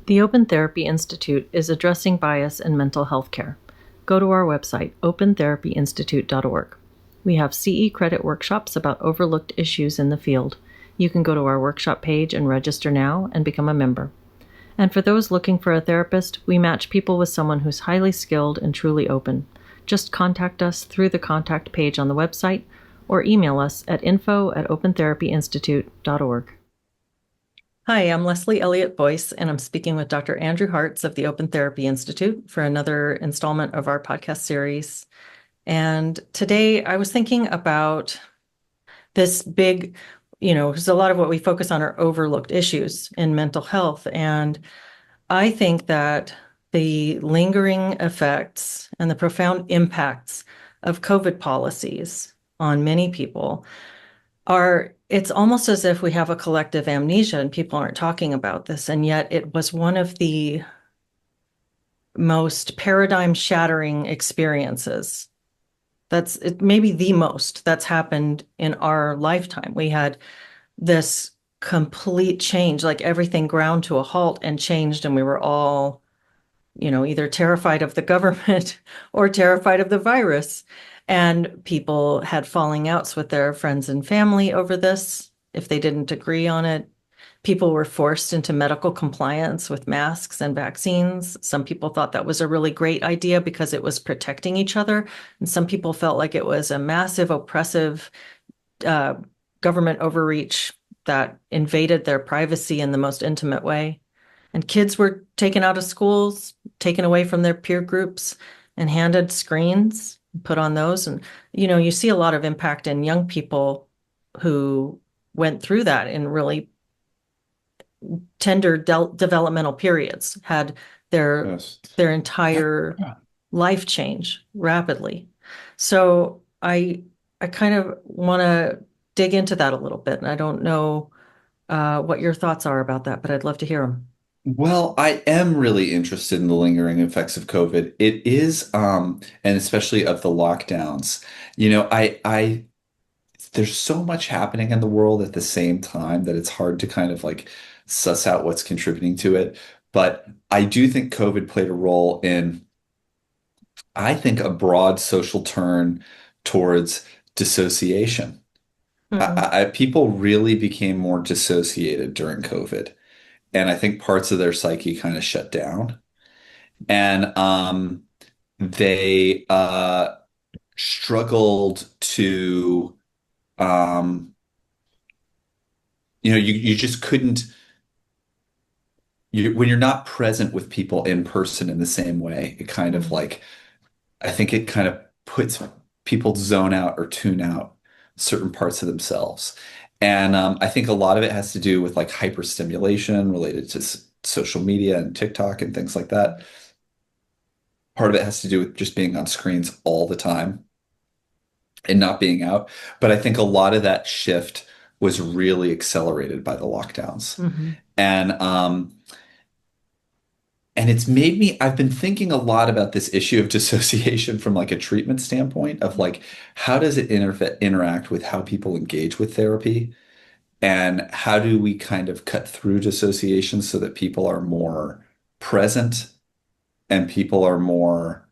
The Open Therapy Institute is addressing bias in mental health care. Go to our website, opentherapyinstitute.org. We have CE credit workshops about overlooked issues in the field. You can go to our workshop page and register now and become a member. And for those looking for a therapist, we match people with someone who's highly skilled and truly open. Just contact us through the contact page on the website or email us at info@opentherapyinstitute.org. Hi, I'm Leslie Elliott Boyce, and I'm speaking with Dr. Andrew Hartz of the Open Therapy Institute for another installment of our podcast series. And today I was thinking about this big, because a lot of what we focus on are overlooked issues in mental health. And I think that the lingering effects and the profound impacts of COVID policies on many people it's almost as if we have a collective amnesia and people aren't talking about this. And yet it was one of the most paradigm shattering experiences. Maybe the most that's happened in our lifetime. We had this complete change, like everything ground to a halt and changed, and we were all, either terrified of the government or terrified of the virus. And people had falling outs with their friends and family over this if they didn't agree on it. People were forced into medical compliance with masks and vaccines. Some people thought that was a really great idea because it was protecting each other. And some people felt like it was a massive, oppressive government overreach that invaded their privacy in the most intimate way. And kids were taken out of schools, taken away from their peer groups, and handed screens, put on those. And, you see a lot of impact in young people who went through that in really tender developmental periods, had their entire life change rapidly. So I kind of want to dig into that a little bit. And I don't know what your thoughts are about that, but I'd love to hear them. Well, I am really interested in the lingering effects of COVID. It is, and especially of the lockdowns. There's so much happening in the world at the same time that it's hard to kind of like suss out what's contributing to it. But I do think COVID played a role in, I think, a broad social turn towards dissociation. Mm-hmm. People really became more dissociated during COVID. And I think parts of their psyche kind of shut down. And they struggled to, um, you just couldn't, when you're not present with people in person in the same way, it kind of like, I think it kind of puts people zone out or tune out certain parts of themselves. And I think a lot of it has to do with like hyperstimulation related to social media and TikTok and things like that. Part of it has to do with just being on screens all the time and not being out. But I think a lot of that shift was really accelerated by the lockdowns. Mm-hmm. And it's made me, I've been thinking a lot about this issue of dissociation from like a treatment standpoint of like, how does it interact with how people engage with therapy? And how do we kind of cut through dissociation so that people are more present and people are more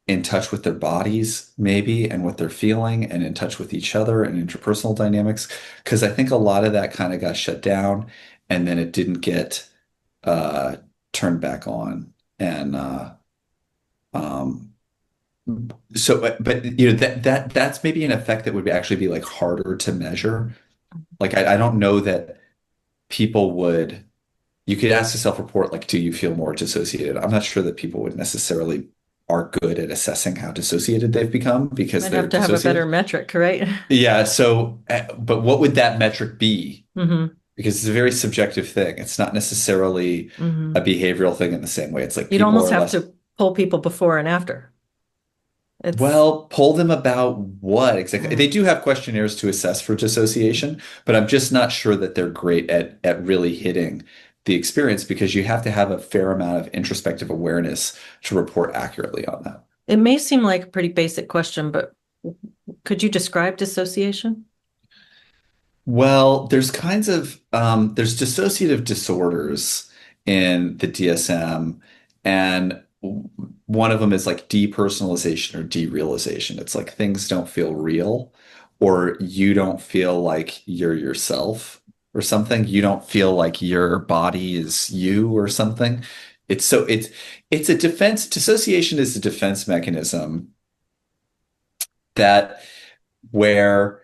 in touch with their bodies, maybe, and what they're feeling, and in touch with each other and interpersonal dynamics? Because I think a lot of that kind of got shut down and then it didn't get uh, turned back on. And um, but that's maybe an effect that would actually be like harder to measure. Like I don't know that people would, you could ask a self-report, like, do you feel more dissociated? I'm not sure that people would necessarily are good at assessing how dissociated they've become because Might they're have to have a better dissociated. metric, right? Yeah. So, but what would that metric be? Mm-hmm. Because it's a very subjective thing. It's not necessarily Mm-hmm. a behavioral thing in the same way. It's like You'd people almost are have less, to pull people before and after. It's well, poll them about what exactly. They mm, do have questionnaires to assess for dissociation, but I'm just not sure that they're great at really hitting the experience because you have to have a fair amount of introspective awareness to report accurately on that. it may seem like a pretty basic question, but could you describe dissociation? Well, there's kinds of there's dissociative disorders in the DSM, and one of them is like depersonalization or derealization. It's like things don't feel real, or you don't feel like you're yourself or something. You don't feel like your body is you or something. It's a defense. Dissociation is a defense mechanism that where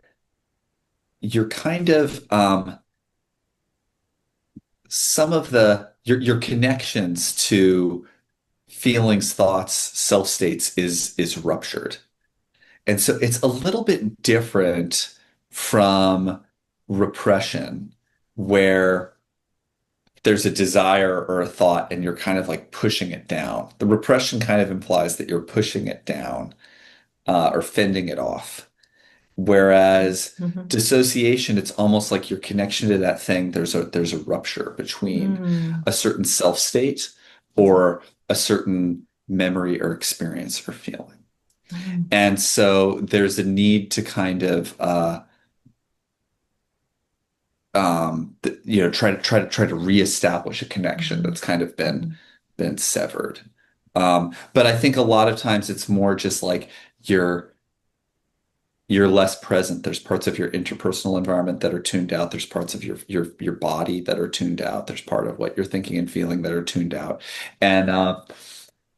you're kind of some of the your connections to feelings, thoughts, self states is ruptured. And so it's a little bit different from repression, where there's a desire or a thought and you're kind of like pushing it down. The repression kind of implies that you're pushing it down or fending it off. Whereas Mhm. dissociation, it's almost like your connection to that thing, there's a rupture between Mm. a certain self state or a certain memory or experience or feeling. Mm. And so there's a need to kind of try to reestablish a connection Mhm. that's kind of Mhm. been severed. But I think a lot of times it's more just like you're you're less present. There's parts of your interpersonal environment that are tuned out. There's parts of your body that are tuned out. There's part of what you're thinking and feeling that are tuned out. And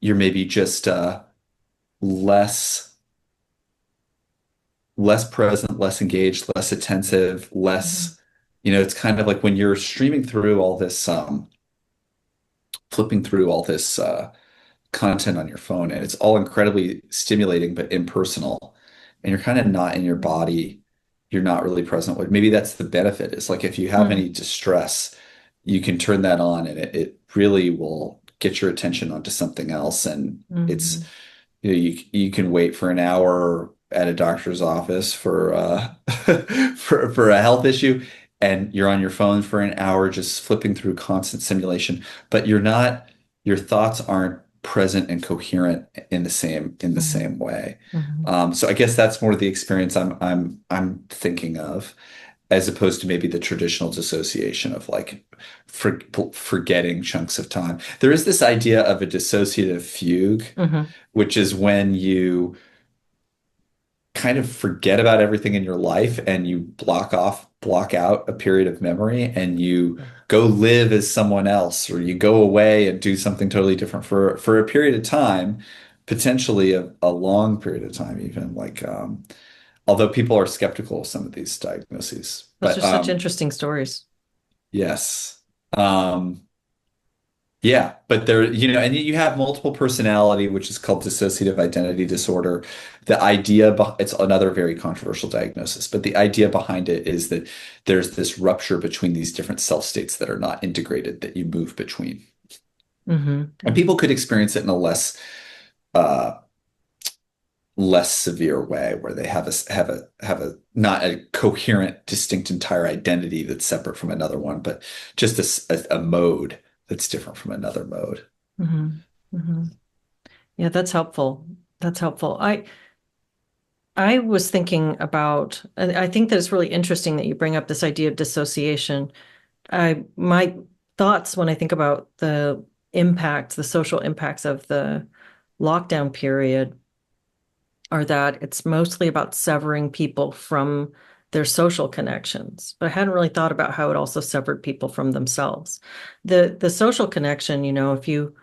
you're maybe just less less present, less engaged, less attentive, Mhm. less, it's kind of like when you're streaming through all this, flipping through all this content on your phone, and it's all incredibly stimulating but impersonal, and you're kind of not in your body, you're not really present with. Maybe that's the benefit. It's like if you have any Mm. distress, you can turn that on and it really will get your attention onto something else. And it's Mhm. you can wait for an hour at a doctor's office for for a health issue, and you're on your phone for an hour just flipping through constant simulation, but your thoughts aren't present and coherent in the same Mhm. way. Mhm. So I guess that's more the experience I'm thinking of, as opposed to maybe the traditional dissociation of like for, forgetting chunks of time. There is this idea of a dissociative fugue, Mhm. which is when you kind of forget about everything in your life and you block out a period of memory and you go live as someone else, or you go away and do something totally different for a period of time, potentially a long period of time, even like although people are skeptical of some of these diagnoses. Those But are such interesting stories. yes. Um, Yeah, but and you have multiple personality, which is called dissociative identity disorder. It's another very controversial diagnosis, but the idea behind it is that there's this rupture between these different self states that are not integrated, that you move between. Hmm. And people could experience it in a uh, less severe way, where they have a not a coherent, distinct entire identity that's separate from another one, but just a mode that's different from another mode. Hmm. Hmm. Yeah, that's helpful. That's helpful. I was thinking about, and I think that it's really interesting that you bring up this idea of dissociation. My thoughts when I think about the impacts, the social impacts of the lockdown period are that it's mostly about severing people from their social connections. But I hadn't really thought about how it also severed people from themselves. The social connection, if you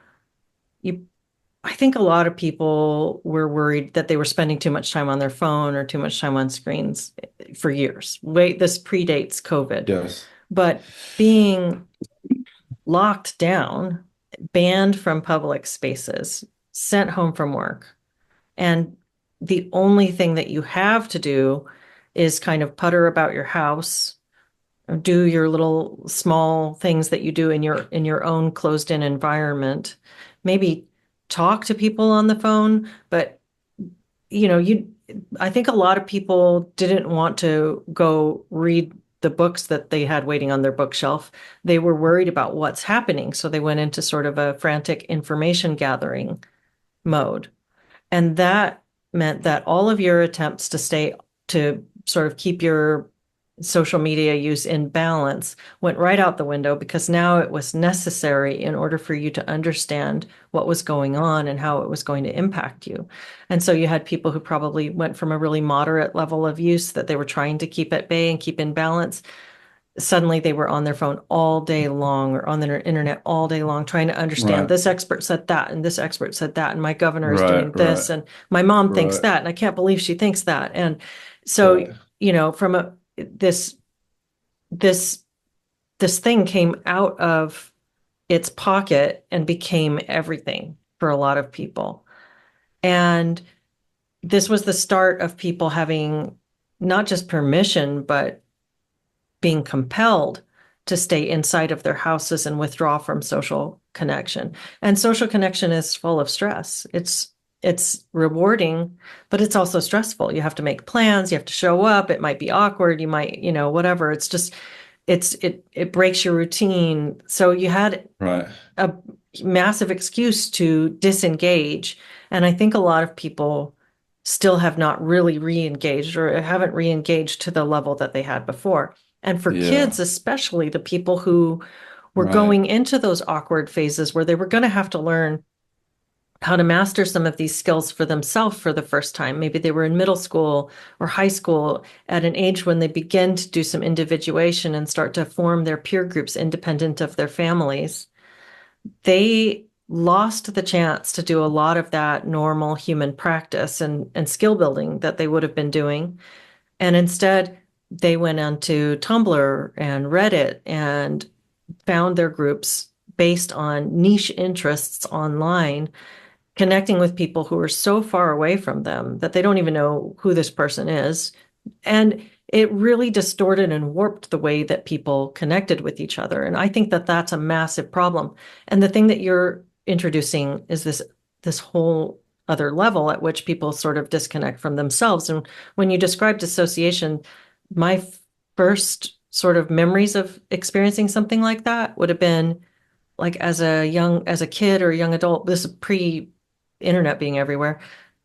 I think a lot of people were worried that they were spending too much time on their phone or too much time on screens for years. Wait, this predates COVID. Yes. But being locked down, banned from public spaces, sent home from work, and the only thing that you have to do is kind of putter about your house, do your little small things that you do in your own closed-in environment. Maybe talk to people on the phone, but you I think a lot of people didn't want to go read the books that they had waiting on their bookshelf. They were worried about what's happening, so they went into sort of a frantic information gathering mode. And that meant that all of your attempts to sort of keep your social media use in balance went right out the window because now it was necessary in order for you to understand what was going on and how it was going to impact you. And so you had people who probably went from a really moderate level of use that they were trying to keep at bay and keep in balance. Suddenly they were on their phone all day long or on the internet all day long trying to understand Right. this expert said that and this expert said that and my governor is Right. doing Right. this and my mom thinks Right. that and I can't believe she thinks that. And so, Right. from this this this thing came out of its pocket and became everything for a lot of people. And this was the start of people having not just permission, but being compelled to stay inside of their houses and withdraw from social connection. And social connection is full of stress. It's rewarding, but it's also stressful. You have to make plans, you have to show up, it might be awkward, you might, whatever. It's just it breaks your routine. So you had Right. a massive excuse to disengage. And I think a lot of people still have not really re-engaged or haven't re-engaged to the level that they had before. And for Yeah. kids, especially the people who were Right. going into those awkward phases where they were going to have to learn how to master some of these skills for themselves for the first time. Maybe they were in middle school or high school at an age when they begin to do some individuation and start to form their peer groups independent of their families. They lost the chance to do a lot of that normal human practice and skill building that they would have been doing. And instead, they went onto Tumblr and Reddit and found their groups based on niche interests online, connecting with people who are so far away from them that they don't even know who this person is. And it really distorted and warped the way that people connected with each other. And I think that that's a massive problem. And the thing that you're introducing is this whole other level at which people sort of disconnect from themselves. And when you describe dissociation, my first sort of memories of experiencing something like that would have been like as a kid or a young adult, this is pre-internet being everywhere,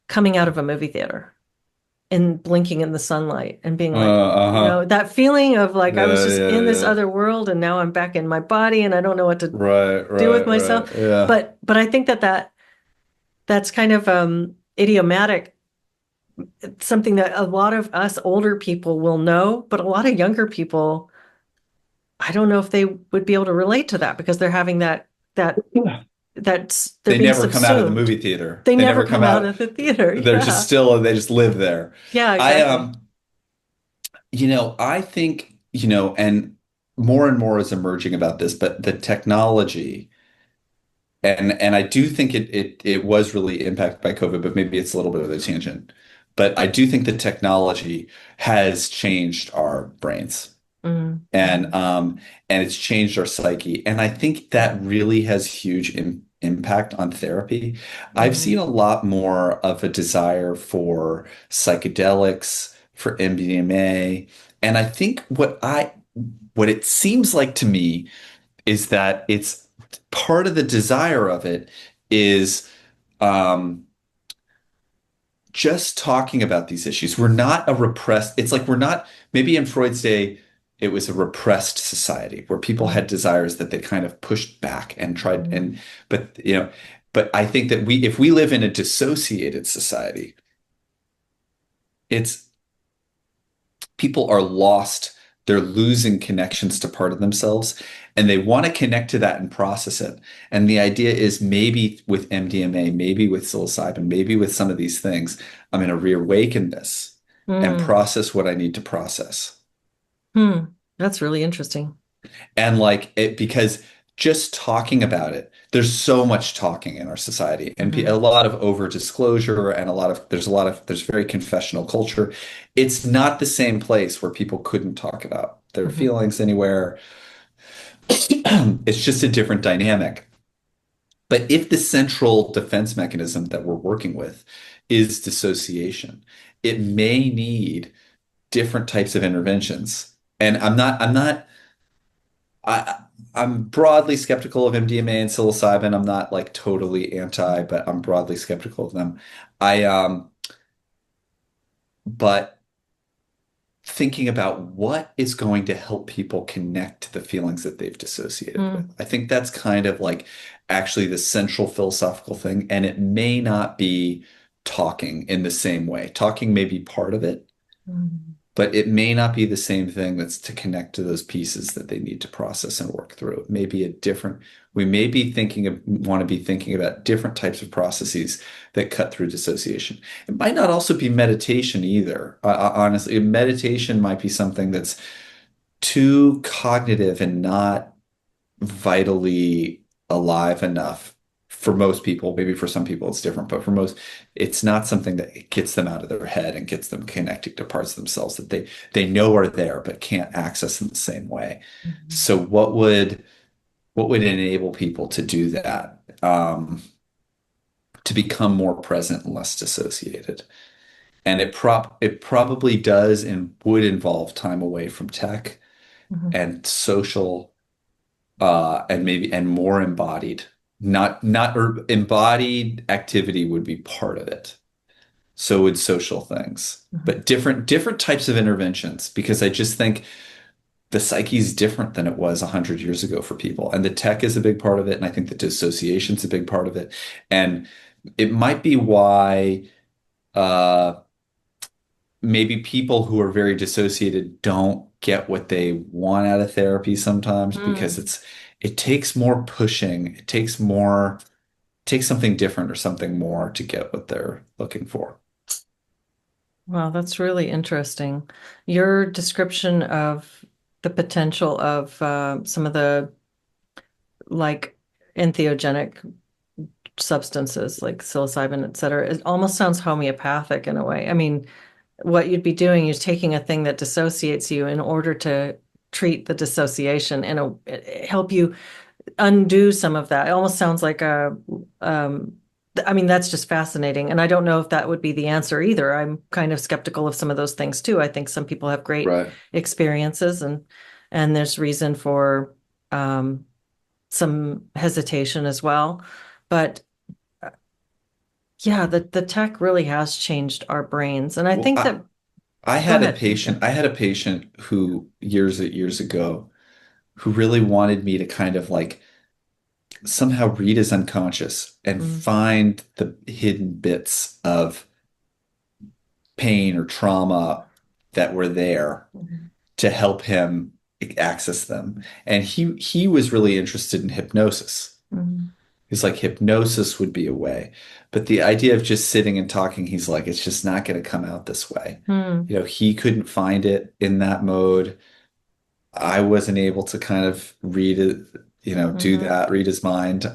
coming out of a movie theater and blinking in the sunlight and being like, Uh-huh. that feeling of like I was Yeah, just yeah, in this yeah. other world and now I'm back in my body and I don't know what to Right, do with right, right. myself. Yeah. But I think that's kind of idiomatic, something that a lot of us older people will know, but a lot of younger people, I don't know if they would be able to relate to that because they're having that Yeah. they're They being never come out of the subsumed. movie theater. They They never never come come out out. of the theater. They're just Yeah. still, they just live there. Yeah, I exactly. I think, and more is emerging about this, but the technology and I do think it was really impacted by COVID, but maybe it's a little bit of a tangent. But I do think the technology has changed our brains Mm-hmm. and it's changed our psyche. And I think that really has huge impact on therapy. I've Mm-hmm. seen a lot more of a desire for psychedelics, for MDMA, and I think what it seems like to me is that it's part of the desire of it is um, just talking about these issues. We're not a repressed, it's like we're not, maybe in Freud's day, it was a repressed society where people had desires that they kind of pushed back and tried Mm-hmm. but but I think that if we live in a dissociated society, it's people are lost. They're losing connections to part of themselves and they want to connect to that and process it. And the idea is maybe with MDMA, maybe with psilocybin, maybe with some of these things, I'm going to reawaken this and Mm-hmm. process what I need to process. Hmm. That's really interesting. And like it, because just talking about it, there's so much talking in our society and Mm-hmm. a lot of over disclosure and there's very confessional culture. It's not the same place where people couldn't talk about their Mm-hmm. feelings anywhere. It's just a different dynamic. But if the central defense mechanism that we're working with is dissociation, it may need different types of interventions. And I, I'm broadly skeptical of MDMA and psilocybin. I'm not like totally anti, but I'm broadly skeptical of them. I but thinking about what is going to help people connect to the feelings that they've dissociated with. Mm, I think that's kind of like actually the central philosophical thing, and it may not be talking in the same way. Talking may be part of it, mm, but it may not be the same thing that's to connect to those pieces that they need to process and work through. It may be a different, we may be want to be thinking about different types of processes that cut through dissociation. It might not also be meditation either. Honestly, meditation might be something that's too cognitive and not vitally alive enough for most people. Maybe for some people it's different, but for most, it's not something that gets them out of their head and gets them connecting to parts of themselves that they know are there but can't access in the same way. mhm, So what would enable people to do that? To become more present and less dissociated. And it probably does and would involve time away from tech mhm, and social and maybe and more embodied. Not or embodied activity would be part of it. So would social things, mhm. but different types of interventions, because I just think the psyche is different than it was 100 years ago for people, and the tech is a big part of it, and I think the dissociation's a big part of it, and it might be why uh, maybe people who are very dissociated don't get what they want out of therapy sometimes because Mm. it takes more pushing, it takes something different or something more to get what they're looking for. Wow, that's really interesting. Your description of the potential of some of the like entheogenic substances like psilocybin, et cetera, it almost sounds homeopathic in a way. I mean, what you'd be doing is taking a thing that dissociates you in order to treat the dissociation and help you undo some of that. It almost sounds like um, I mean, that's just fascinating. And I don't know if that would be the answer either. I'm kind of skeptical of some of those things too. I think some people have great Right. experiences and there's reason for um, some hesitation as well. But yeah, the tech really has changed our brains. And I Well, think that, go ahead. I'm sorry. I had a patient who years ago who really wanted me to kind of like somehow read his unconscious and Mm, find the hidden bits of pain or trauma that were there mhm, to help him access them. And he was really interested in hypnosis. mhm, He's like, hypnosis would be a way. But the idea of just sitting and talking, he's like, it's just not going to come out this way. mm, You know, he couldn't find it in that mode. I wasn't able to kind of read it, do mhm. that, read his mind.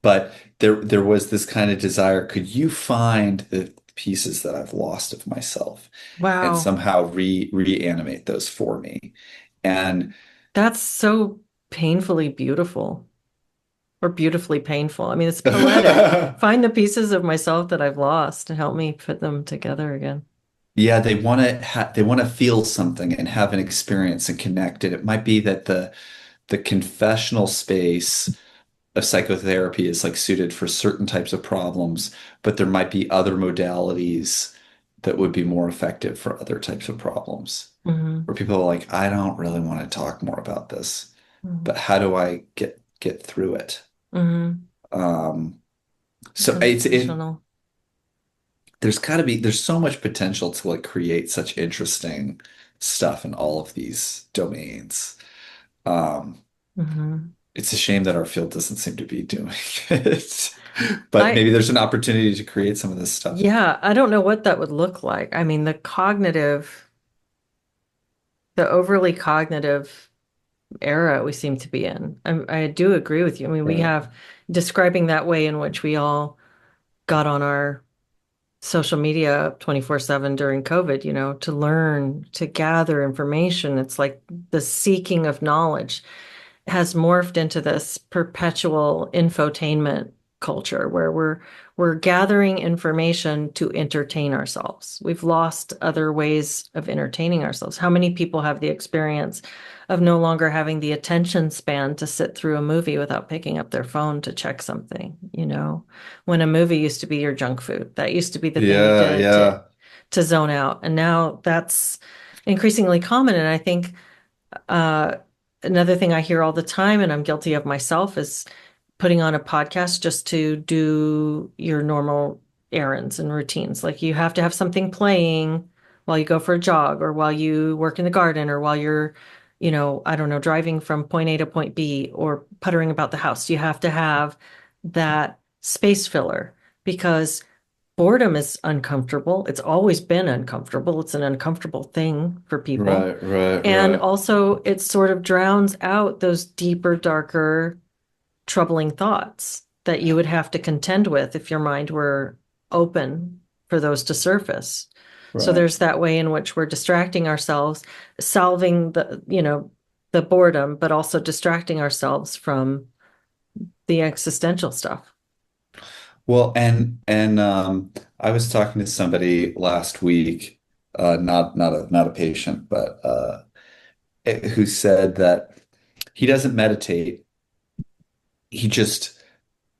But there was this kind of desire. Could you find the pieces that I've lost of myself and Wow. somehow reanimate those for me? And That's so painfully beautiful or beautifully painful. I mean, it's poetic. Find the pieces of myself that I've lost and help me put them together again. yeah, they want to feel something and have an experience and connect. And it might be that the confessional space of psychotherapy is like suited for certain types of problems, but there might be other modalities that would be more effective for other types of problems. Hmm. Where people are like, I don't really want to talk more about this, Hmm. but how do I get through it? Hmm. Um, so Sensational. there's so much potential to like create such interesting stuff in all of these domains. Um, Hmm. it's a shame that our field doesn't seem to be doing it. But I, maybe there's an opportunity to create some of this stuff. yeah, I don't know what that would look like. I mean, the overly cognitive era we seem to be in. I do agree with you. I mean, we Right. have describing that way in which we all got on our social media 24/7 during COVID, to learn, to gather information. It's like the seeking of knowledge has morphed into this perpetual infotainment culture where we're gathering information to entertain ourselves. We've lost other ways of entertaining ourselves. How many people have the experience of no longer having the attention span to sit through a movie without picking up their phone to check something, when a movie used to be your junk food. That used to be the thing you Yeah, did to yeah. to zone out. And now that's increasingly common. And I think uh, another thing I hear all the time, and I'm guilty of myself, is putting on a podcast just to do your normal errands and routines. Like you have to have something playing while you go for a jog or while you work in the garden or while you're, I don't know, driving from point A to point B or puttering about the house. You have to have that space filler because boredom is uncomfortable. It's always been uncomfortable. It's an uncomfortable thing for people. Right, right, And right. also, it sort of drowns out those deeper, darker, troubling thoughts that you would have to contend with if your mind were open for those to surface. So Right. there's that way in which we're distracting ourselves, solving the boredom, but also distracting ourselves from the existential stuff. Well, and I was talking to somebody last week, not a patient, but who said that he doesn't meditate. He just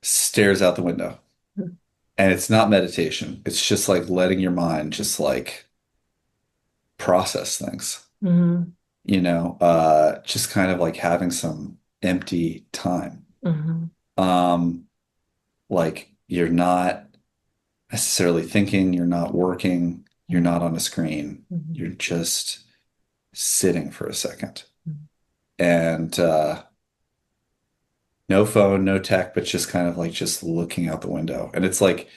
stares out the window. And it's not meditation. It's just like letting your mind just like process things, Hmm. just kind of like having some empty time. Hmm. Um, like you're not necessarily thinking, you're not working, you're not on a screen, Hmm. you're just sitting for a second. And no phone, no tech, but just kind of like just looking out the window. And it's like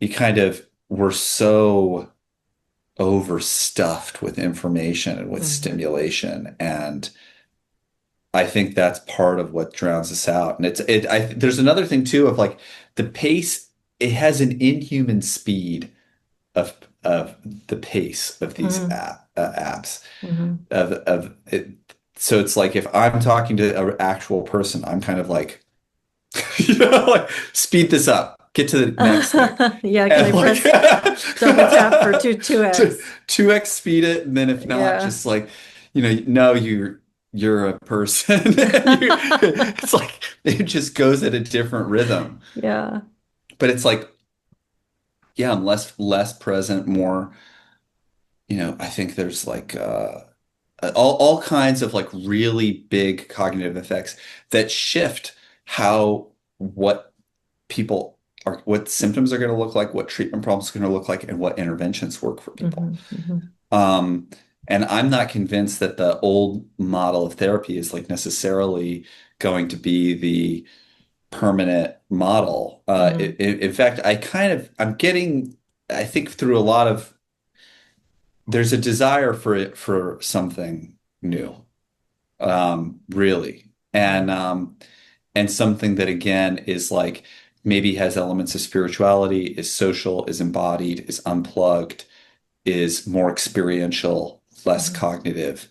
you kind of we're so overstuffed with information and with Hmm. stimulation. And I think that's part of what drowns us out. And there's another thing too of like the pace, it has an inhuman speed of the pace of these Hmm. apps Hmm. of it. So it's like if I'm talking to an actual person, I'm kind of like, like speed this up, get to the next thing. Yeah, can I And like press double tap for two 2x speed it, and then if not, Yeah. just like, no, you're a person. It's like it just goes at a different rhythm. Yeah. But it's like, yeah, I'm less present, more, I think there's like all kinds of like really big cognitive effects that shift how what people what symptoms are going to look like, what treatment problems are going to look like, and what interventions work for people. Hmm. Hmm. Um, and I'm not convinced that the old model of therapy is like necessarily going to be the permanent model. Hmm. In fact, I'm getting, I think through a lot of, there's a desire for it for something new, really. And something that again is like maybe has elements of spirituality, is social, is embodied, is unplugged, is more experiential, less Hmm. cognitive,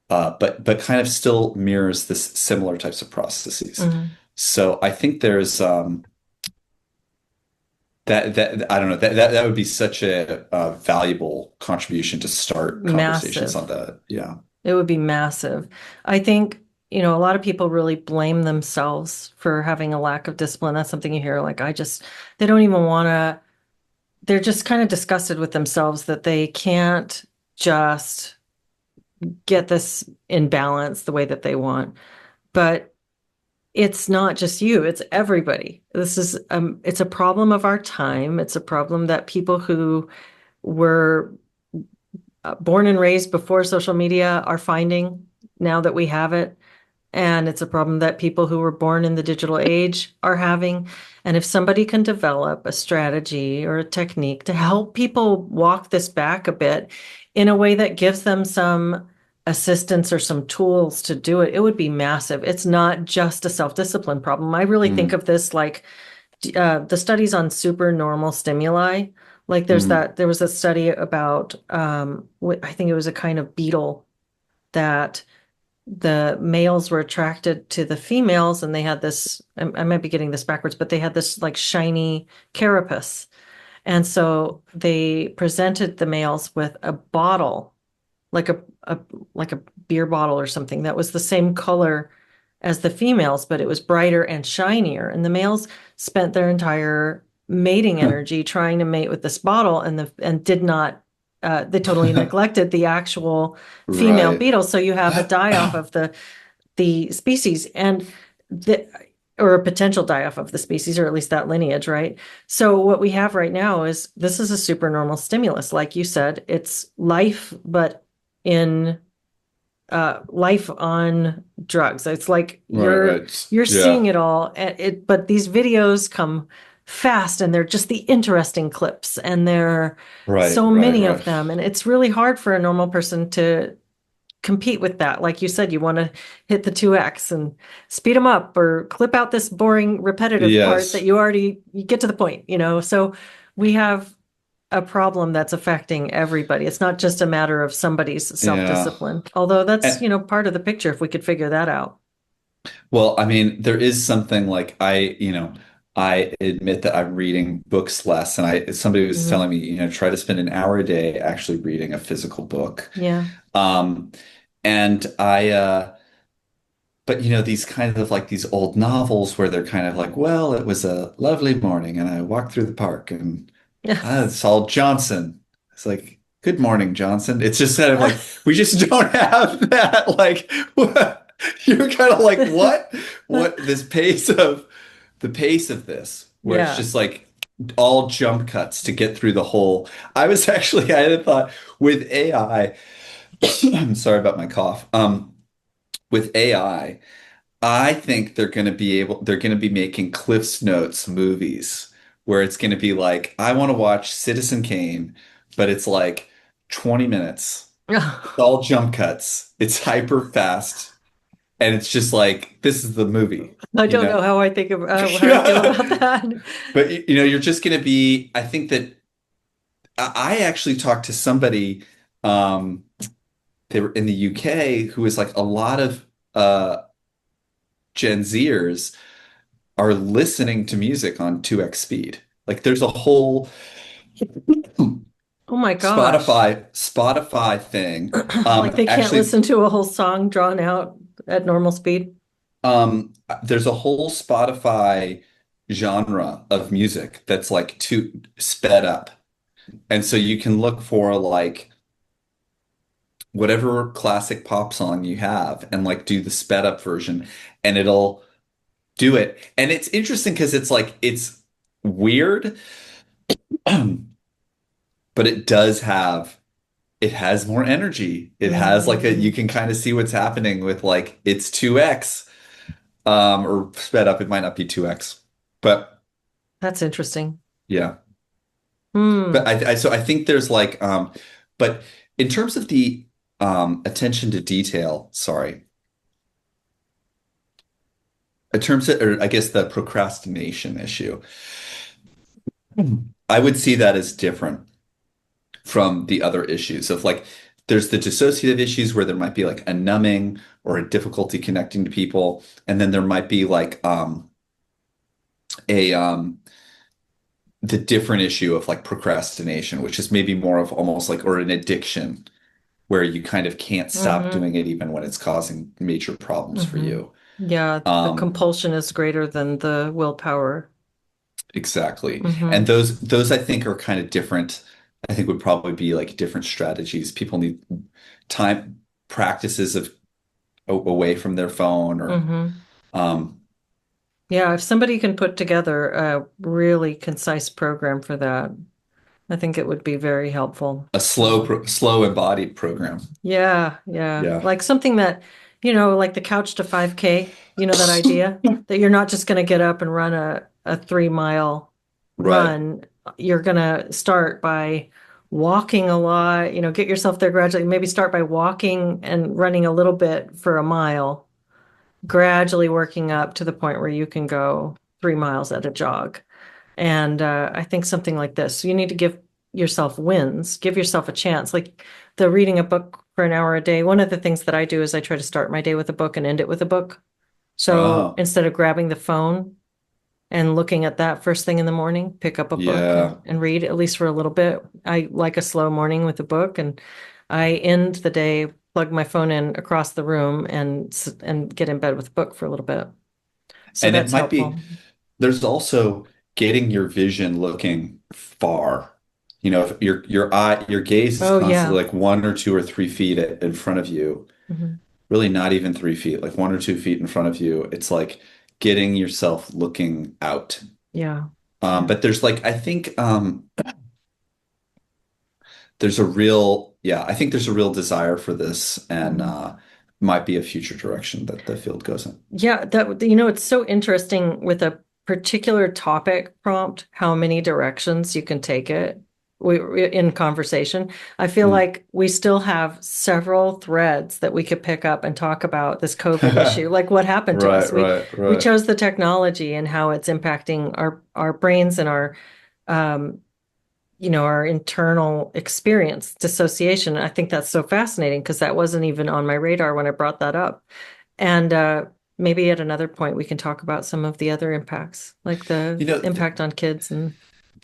but kind of still mirrors this similar types of processes. Hmm. So I think there's that I don't know that would be such a valuable contribution to start conversations on Massive. that. Yeah. It would be massive. I think, a lot of people really blame themselves for having a lack of discipline. That's something you hear, like, they don't even want to, they're just kind of disgusted with themselves that they can't just get this in balance the way that they want. But it's not just you, it's everybody. It's a problem of our time. It's a problem that people who were born and raised before social media are finding now that we have it. And it's a problem that people who were born in the digital age are having. And if somebody can develop a strategy or a technique to help people walk this back a bit in a way that gives them some assistance or some tools to do it, it would be massive. It's not just a self-discipline problem. I really think Mm, of this like the studies on supernormal stimuli. Like mm, there was a study about, I think it was a kind of beetle that the males were attracted to the females and they had this, I might be getting this backwards, but they had this like shiny carapace. And so they presented the males with a bottle, like a like a beer bottle or something that was the same color as the females, but it was brighter and shinier. And the males spent their entire mating huh, energy trying to mate with this bottle and did not they totally neglected the actual female Right. beetle. So you have a die-off of the species and the or a potential die-off of the species, or at least that lineage, right? So what we have right now is this is a supernormal stimulus. Like you said, it's life, but in life on drugs. It's like Right, you're right. you're seeing Yeah. it all, but these videos come fast, and they're just the interesting clips, and there are Right, so right, many of right. them, and it's really hard for a normal person to compete with that. Like you said, you want to hit the 2x and speed them up or clip out this boring, repetitive part that Yes. you get to the point. So we have a problem that's affecting everybody. It's not just a matter of somebody's Yeah. self-discipline. Although that's, And part of the picture if we could figure that out. well, I mean, there is something like I admit that I'm reading books less, and I somebody was Hmm. telling me, try to spend an hour a day actually reading a physical book. Yeah. Um, and but these kind of like these old novels where they're kind of like, well, it was a lovely morning and I walked through the park and I saw Johnson. It's like, good morning, Johnson. It's just kind of like, we just don't have that. Like, what? You're kind of like, what? What the pace of this, where it's Yeah. just like all jump cuts to get through the whole. I had a thought with AI. I'm sorry about my cough. With I think they're going to be making Cliff's Notes movies where it's going to be like, I want to watch Citizen Kane, but it's like 20 minutes. It's all jump cuts. It's hyper fast. And it's just like, this is the movie, I you don't know? know how how I feel about that. But you're just going to be, I think that I actually talked to somebody, um, they were in the UK who was like a lot of Gen Zers are listening to music on 2x speed. Like there's a whole Oh my gosh. Spotify thing. Like they can't Actually, listen to a whole song drawn out at normal speed. there's a whole Spotify genre of music that's like too sped up. And so you can look for like whatever classic pop song you have and like do the sped up version and it'll do it. And it's interesting because it's like it's weird, but it has more energy. It has like you Mm, can kind of see what's happening with like it's 2x or sped up. It might not be 2x. But that's interesting. yeah. But Hmm. so I think there's like but in terms of the attention to detail, sorry. In terms of or I guess the procrastination issue, I would see that as different from the other issues of like there's the dissociative issues where there might be like a numbing or a difficulty connecting to people, and then there might be like a the different issue of like procrastination, which is maybe more of almost like or an addiction where you kind of can't stop Hmm. doing it even when it's causing major problems for Hmm. you. Yeah, the Um, compulsion is greater than the willpower. exactly. And Hmm. those I think are kind of different. I think would probably be like different strategies. People need time practices of away from their phone or Hmm. um, Yeah, if somebody can put together a really concise program for that, I think it would be very helpful. a slow embodied program. Yeah, yeah. Yeah. Like something that, like the couch to 5K, that idea that you're not just going to get up and run a 3 mile Right. run. You're going to start by walking a lot, get yourself there gradually. Maybe start by walking and running a little bit for a mile, gradually working up to the point where you can go 3 miles at a jog. And I think something like this. You need to give yourself wins, give yourself a chance. Like the reading a book for an hour a day. One of the things that I do is I try to start my day with a book and end it with a book. So Oh, instead of grabbing the phone and looking at that first thing in the morning, pick up a book yeah. and read at least for a little bit. I like a slow morning with a book, and I end the day, plug my phone in across the room and get in bed with a book for a little bit. So And it that's might be helpful. there's also getting your vision looking far. If your gaze is Oh, constantly yeah. like 1 or 2 or 3 feet in front of you, Mhm. really not even 3 feet, like 1 or 2 feet in front of you. It's like getting yourself looking out. Yeah. Yeah. But there's like, I think I think there's a real desire for this, and Mhm. might be a future direction that the field goes in. Yeah, it's so interesting with a particular topic prompt, how many directions you can take it. In conversation. I feel Mm. like we still have several threads that we could pick up and talk about this COVID issue. Like what happened to us? Right, We right, we right. chose the technology and how it's impacting our brains and um, our internal experience, dissociation. I think that's so fascinating because that wasn't even on my radar when I brought that up. And maybe at another point we can talk about some of the other impacts, like the You know, th impact on kids and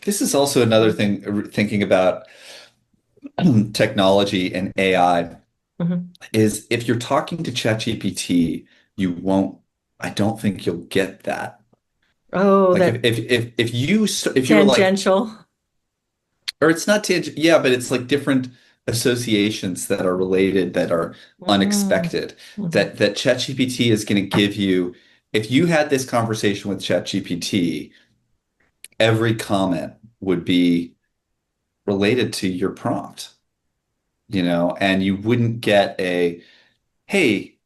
this is also another Mhm. thing, thinking about technology and AI, Mhm. is if you're talking to ChatGPT, you won't, I don't think you'll get that. Oh, Like that if you were like, tangential. or it's not tangent, yeah, but it's like different associations that are related, that are Mm. unexpected, Mhm. that ChatGPT is going to give you. If you had this conversation with ChatGPT, every comment would be related to your prompt, and you wouldn't get a, hey,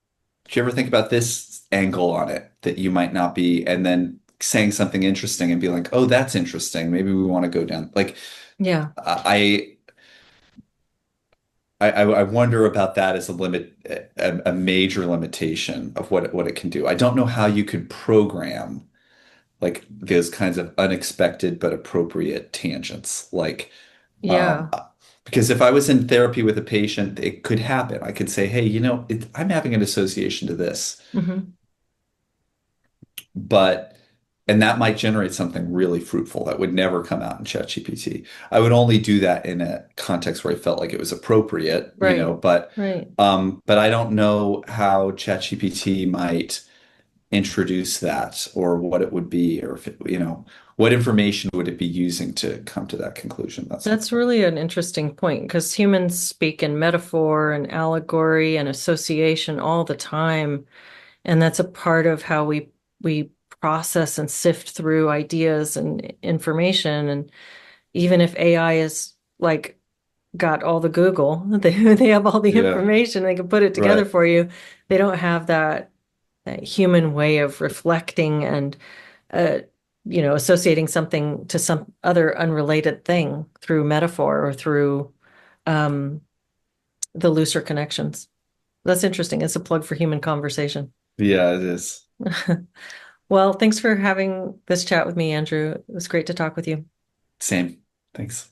did you ever think about this angle on it that you might not be, and then saying something interesting and be like, oh, that's interesting. Maybe we want to go down. Like, Yeah. I I wonder about that as a limit, a major limitation of what it can do. I don't know how you could program like those kinds of unexpected but appropriate tangents. Like, Yeah. because if I was in therapy with a patient, it could happen. I could say, hey, I'm having an association to this, Hmm. but and that might generate something really fruitful that would never come out in ChatGPT. I would only do that in a context where I felt like it was appropriate, Right. but Right. I don't know how ChatGPT might introduce that, or what it would be, or if what information would it be using to come to that conclusion, that sort of That's thing. really an interesting point because humans speak in metaphor and allegory and association all the time. And that's a part of how we process and sift through ideas and information. And even if AI is like got all the Google, they have all the Yeah, information, they can put it together right. for you. They don't have that human way of reflecting and uh, associating something to some other unrelated thing through metaphor or through um, the looser connections. That's interesting. It's a plug for human conversation. Yeah, it is. Well, thanks for having this chat with me, Andrew. It was great to talk with you. Same. Thanks.